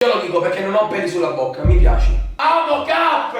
Io lo dico perché non ho peli sulla bocca, mi piaci. Amo Cap!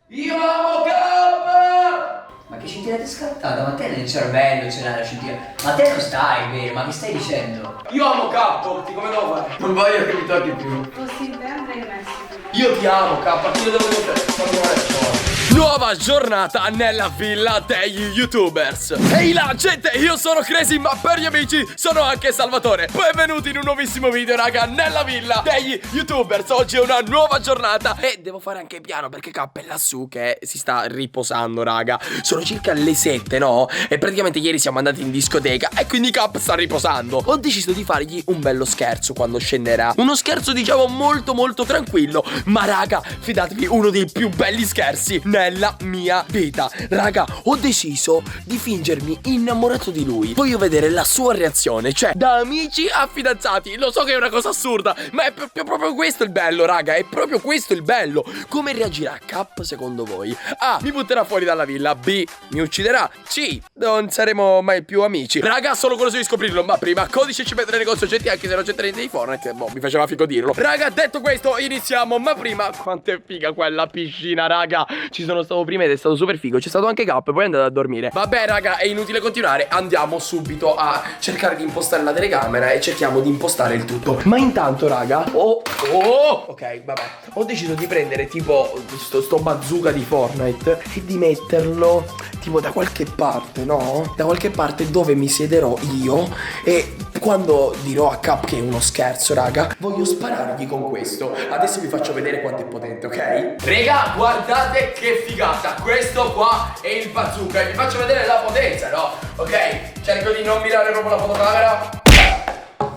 Io amo Cap! Ma che scintilla ti è scattata? Ma te nel cervello ce l'hai la scintilla. Ma te non stai bene, ma che stai dicendo? Io amo Cap, come devo fare? Non voglio che mi tocchi più. Fossi in te andrei messo. Io ti amo Cap, a chi lo devo dire? Fammi male. Nuova giornata nella villa degli youtubers. Ehi là gente, io sono Crazy, ma per gli amici sono anche Salvatore. Benvenuti in un nuovissimo video raga, nella villa degli youtubers. Oggi è una nuova giornata e devo fare anche piano perché K è lassù che si sta riposando raga. Sono circa le 7 no? E praticamente ieri siamo andati in discoteca e quindi K sta riposando. Ho deciso di fargli un bello scherzo quando scenderà. Uno scherzo diciamo molto tranquillo, ma raga fidatevi, uno dei più belli scherzi nella mia vita. Raga, ho deciso di fingermi innamorato di lui. Voglio vedere la sua reazione, cioè da amici a fidanzati. Lo so che è una cosa assurda, ma è proprio questo il bello, raga. È proprio questo il bello. Come reagirà Cap secondo voi? A. Mi butterà fuori dalla villa. B. Mi ucciderà. C. Non saremo mai più amici. Raga, sono curioso di scoprirlo, ma prima codice ci mette nel negozio oggetti, anche se non c'è niente di Fortnite. Boh, mi faceva figo dirlo. Raga, detto questo, iniziamo. Ma prima, quanto è figa quella piscina, raga. Ci sono stato prima ed è stato super figo. C'è stato anche Cap, poi è andato a dormire. Vabbè raga, è inutile continuare. Andiamo subito a cercare di impostare la telecamera e cerchiamo di impostare il tutto. Ma intanto raga ok, vabbè, ho deciso di prendere tipo sto bazooka di Fortnite e di metterlo tipo da qualche parte, no? Da qualche parte dove mi siederò io. E quando dirò a Cap che è uno scherzo raga, voglio sparargli con questo. Adesso vi faccio vedere quanto è potente, ok? Raga, guardate che figata. Questo qua è il bazooka e vi faccio vedere la potenza, no? Ok, cerco di non mirare proprio la fotocamera.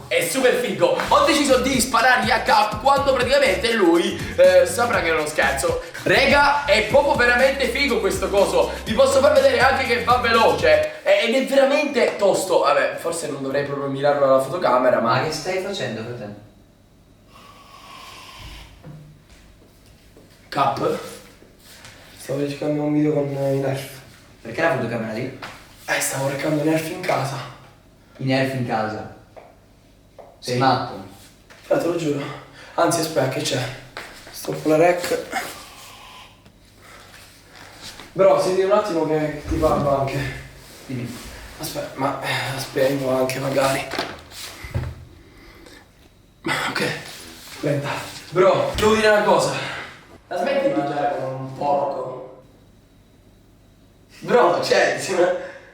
È super figo. Ho deciso di sparargli a Cap quando praticamente lui saprà che è uno scherzo. Raga, è proprio veramente figo questo coso. Vi posso far vedere anche che va veloce ed è veramente tosto. Vabbè, forse non dovrei proprio mirarlo alla fotocamera, Ma che stai facendo, fratello? Cap, stavo cercando un video con i Nerf. Perché la fotocamera lì? Stavo cercando i Nerf in casa. I nerf in casa. Sei Sì. matto? Te lo giuro. Anzi, aspetta, che c'è? Stoppo la rec. Bro, senti un attimo che ti parlo anche. Dimmi. Aspetta, ma la spengo anche magari. Ok, aspetta. Bro, devo dire una cosa. La smetti di mangiare come un porco? Bro, cioè,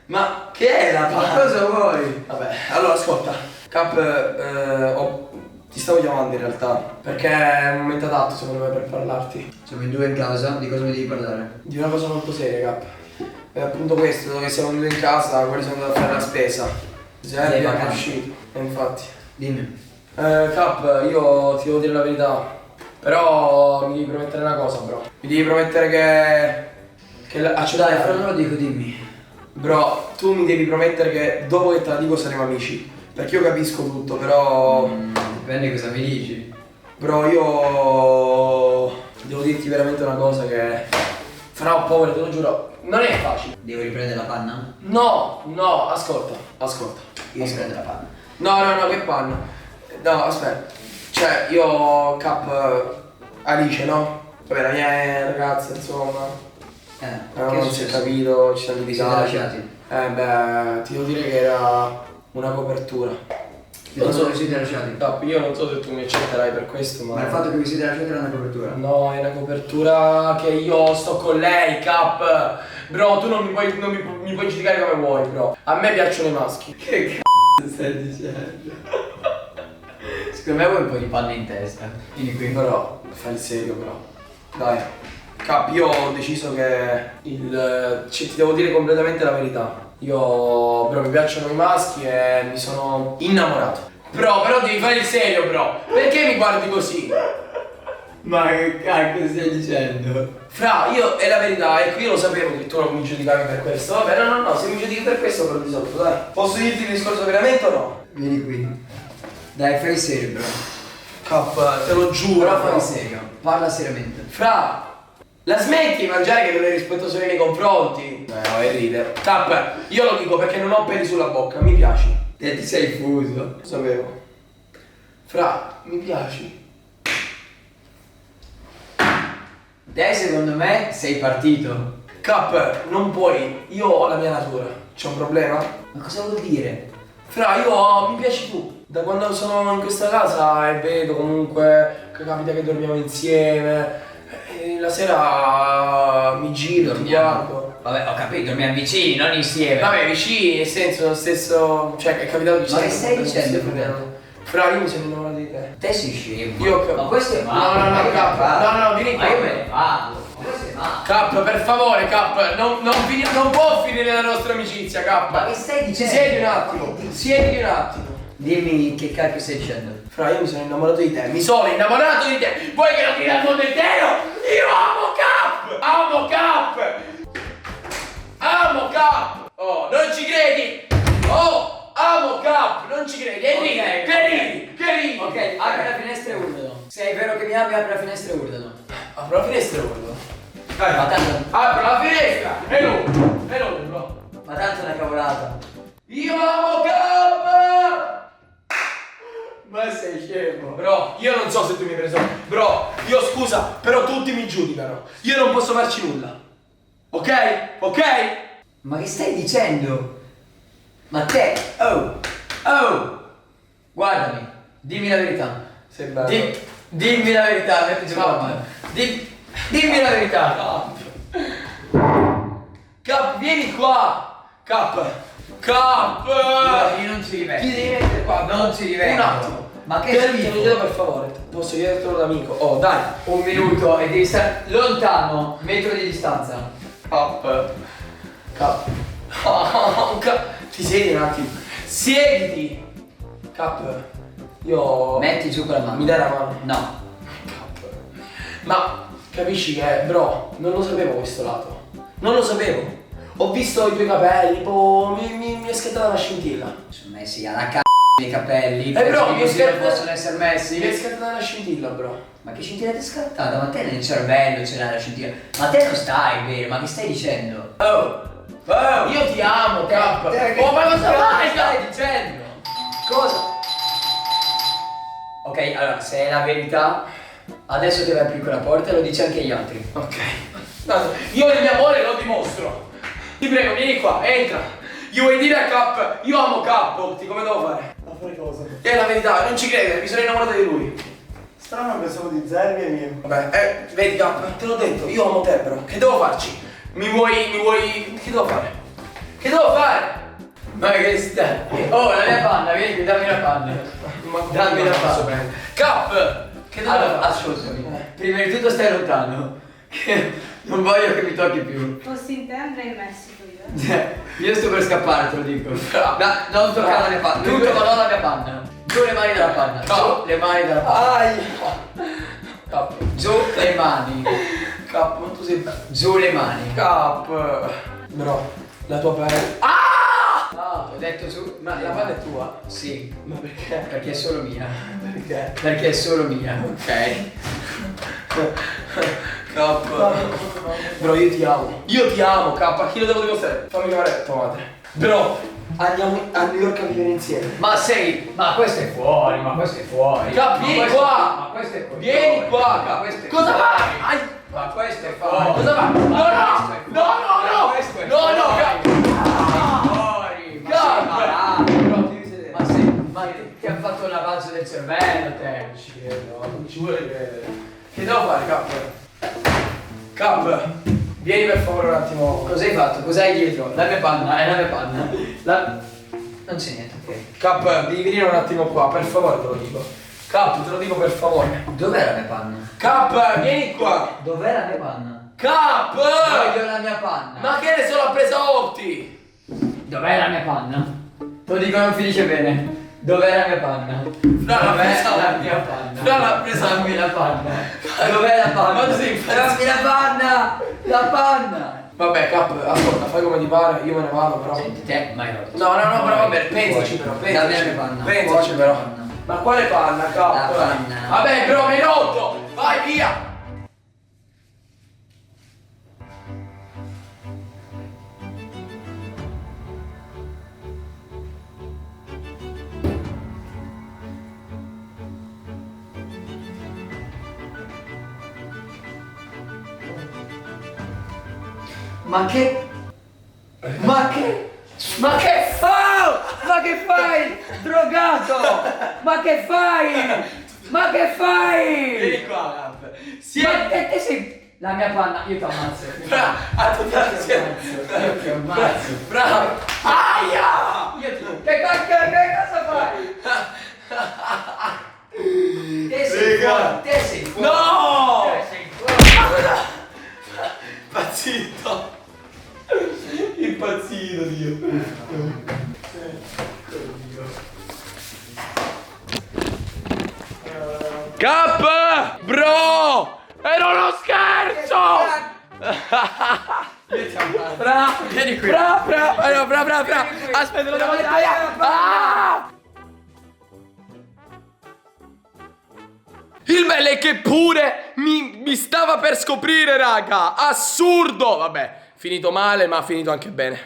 ma che è la Ma cosa vuoi? Vabbè, allora ascolta. Cap, ti stavo chiamando in realtà perché è un momento adatto secondo me per parlarti Siamo in due in casa, di cosa mi devi parlare? di una cosa molto seria, Cap. È appunto questo, che siamo venuti in casa, quelli sono andati a fare la spesa. Sei È vacanze. uscito, infatti. Dimmi. Cap, io ti devo dire la verità, però mi devi promettere una cosa, bro. Mi devi promettere che Dai, accetterai. però non lo dico, dimmi. Bro, tu mi devi promettere che dopo che te la dico saremo amici. Perché io capisco tutto, però... Dipende cosa mi dici. Bro, io devo dirti veramente una cosa che farà un po', te lo giuro, non è facile. Devo riprendere la panna? No, ascolta. Io riprendo la panna. No, che panna. No, aspetta. Cioè, io Cap Alice, no? Vabbè, la mia ragazza, insomma. Che Non si è capito, ci siamo Vi siete litigati. lasciati? Beh, ti devo dire che era una copertura. Non so che vi siete lasciati. Cap, io non so se tu mi accetterai per questo, Ma il fatto che vi siete lasciati era una copertura? No, è una copertura che io sto con lei, Cap. Bro, tu non mi puoi giudicare come vuoi, bro. A me piacciono i maschi. Che c***o stai dicendo? Secondo me vuoi un po' di panna in testa. Vieni qui. Però, fai il serio, però. Dai. Cap, io ho deciso che ti devo dire completamente la verità. Io, bro, mi piacciono i maschi e mi sono innamorato. Bro, però devi fare il serio, bro. Perché mi guardi così? Ma che cacchio stai dicendo? Fra, io è la verità, ecco, io lo sapevo che tu non mi giudicavi per questo. Vabbè, no, se mi giudichi per questo però di sotto, dai. Posso dirti il discorso veramente o no? Vieni qui. Dai, fai serio, bro. Cap, te lo giuro. Però fai bro. serio. Parla seriamente. Fra, la smetti di mangiare che non è rispettoso nei miei confronti? No, è ridere. Cap, io lo dico perché non ho peli sulla bocca, mi piaci. Te ti sei fuso. Lo sapevo. Fra, mi piaci. Te secondo me sei partito. Cap, non puoi, io ho la mia natura, c'è un problema? Ma cosa vuol dire? Fra, mi piaci tu. Da quando sono in questa casa e vedo comunque che capita che dormiamo insieme, e la sera mi giro, ti guardo. Vabbè, ho capito, dormiamo vicini, non insieme. Vabbè, vicini, nel senso, lo stesso, cioè è capitato che Ma che stai dicendo? Fra, io mi sono innamorato di te. Te sei scemo. Io Ma questo è No, male. no, no, Cap, no, vieni Ma qua. io me ne vado. Questo è male. Cap, per favore, Cap, non può finire la nostra amicizia, Cap. Ma che stai dicendo? Siedi un attimo, siedi un attimo. Dimmi che cacchio stai dicendo. Fra, io mi sono innamorato di te, mi sono innamorato di te. Vuoi che lo dica al mondo intero? Io amo Cap! Amo Cap! Amo Cap! Oh, non ci credi? Oh, amo Cap! Non ci credi? E ridi, Ok, che ridi, che ridi. Ok, apri la finestra e urlano. Se è vero che mi ami, apri la finestra e urlano. Apro la finestra e urlo. Ma tanto, Apro la finestra e lo urlo. ma tanto è una cavolata. Io amo Cap! Ma sei scemo. Bro, io non so se tu mi hai preso. Bro, io scusa, però tutti mi giudicano. Io non posso farci nulla. Ok? Ok? Ma che stai dicendo? Ma te, oh, guardami, dimmi la verità. Sei bello. Dimmi la verità, metti giù la mano. Dimmi la verità. Cap, vieni qua. Cap. Io non ci rivengo. Ti devi mettere qua. Non ci rivengo. Un attimo. Ma che Te lo schifo. chiedo per favore. Posso chiedertelo da amico? Oh, dai. Un minuto e devi stare lontano, metro di distanza. Cap. Ti siedi un attimo. Siediti. Cap. Io. Metti giù quella mano. Mi dai la mano? No. Cap. Ma capisci che, bro, non lo sapevo questo lato. Non lo sapevo. Ho visto i tuoi capelli, mi è scattata una scintilla. Sono messi alla c***o i capelli. Bro, mi è così non scattata. possono essere messi. Mi è scattata una scintilla, bro. Ma che scintilla ti è scattata? Ma te nel cervello ce l'hai la scintilla. Ma te non stai bene, ma che stai dicendo? Io ti amo, Cap. Oh, ma cosa fai? Stai dicendo? Cosa? Ok, allora, se è la verità, adesso deve aprire quella porta e lo dice anche agli altri. Ok. No, io il mio amore lo dimostro. Ti prego, vieni qua, entra. Gli vuoi dire a Cap, io amo Cap, Otti, come devo fare? Ma fare cosa? È la verità, non ci credere, mi sono innamorato di lui. Strano, pensavo di Zerbi e mio. Vabbè, vedi Cap, te l'ho detto, io amo te, bro. Che devo farci? Mi vuoi. Che devo fare? Che devo fare? Ma che stai? Oh, la mia panna, vieni qui, dammi la panna. Dammi la panna. Cap! Che devo Allora, fare? ascoltami. Prima di tutto stai lontano. Che non voglio che mi tocchi più. Fossi in te andrei in Messico io. Io sto per scappare, te lo dico. No. Non toccare la mia panna. Tutto ma non la mia panna. Giù le mani dalla panna. No. Giù le mani dalla panna. Ai! Cap, Giù le mani. Cap, ma tu sei bello. Giù le mani. Cap! Bro, la tua pelle. Ah, ho detto giù. Ma la palla è tua? Sì. Ma perché? Perché è solo mia. Perché? Perché è solo mia. Ok. Cap. Bro, io ti amo. Io ti amo, K. A chi lo devo dimostrare? Fammi chiamare tua madre. Bro, andiamo a New York a vivere insieme. Ma sei. Ma questo è fuori, ma questo è fuori. Cap, Ma vieni questo- qua. Ma questo è fuori. Vieni qua, Ma Cap. questo è Cosa fuori. fai? Ai. Ma questo è fuori. Cosa fai? No, no, no, Questo è no, no, no, fuori. Cap. Fuori. Ma Cap. sei malato. Bro, ti devi sedere. Ma ti ha fatto un lavaggio del cervello te. Non ci credo, non ci vuole credere. Che devo fare, Cap? Cap, vieni per favore un attimo. Cos'hai fatto? Cos'hai dietro? La mia panna, è la mia panna. Non c'è niente, ok. Cap, devi venire un attimo qua, per favore te lo dico. Cap, te lo dico per favore. Dov'è la mia panna? Cap, vieni qua. Dov'è la mia panna? Cap! Voglio la mia panna. Ma che ne so, l'ha presa Otti! Dov'è la mia panna? Te lo dico non finisce bene. Dov'è la mia panna? Fra, l'ha Dov'è presa la Otti. mia panna? Fra, l'ha presa Dammi la panna. Dov'è la panna? Ma tu sei impazzito. Dammi la panna! La panna! Vabbè, Cap, ascolta, fai come ti pare, io me ne vado però. Senti te, mai rotto. No, no, no, però vabbè, pensaci però, Dammi la pensaci. mia panna. Pensaci Fuori però. la panna. Ma quale panna, Cap? La panna. Vabbè, però mi hai rotto! Vai via! Ma che? Ma che? Ma che fai? Drogato! Ma che fai? Ma che fai? Vieni qua, Gab. Ma te sei... La mia panna, io ti ammazzo. A tutti assieme. Io ti ammazzo. Bravo. Aia! Che cosa fai? Te sei fuori, te sei fuori. No! Te sei fuori. Impazzito. Impazzito, Dio. Cap! Bro! Era uno scherzo! Bravo, vieni qui. Bravo. Aspetta, lo devo dare. Ah! Il bello è che pure mi stava per scoprire, raga. Assurdo. Vabbè, finito male, ma ha finito anche bene.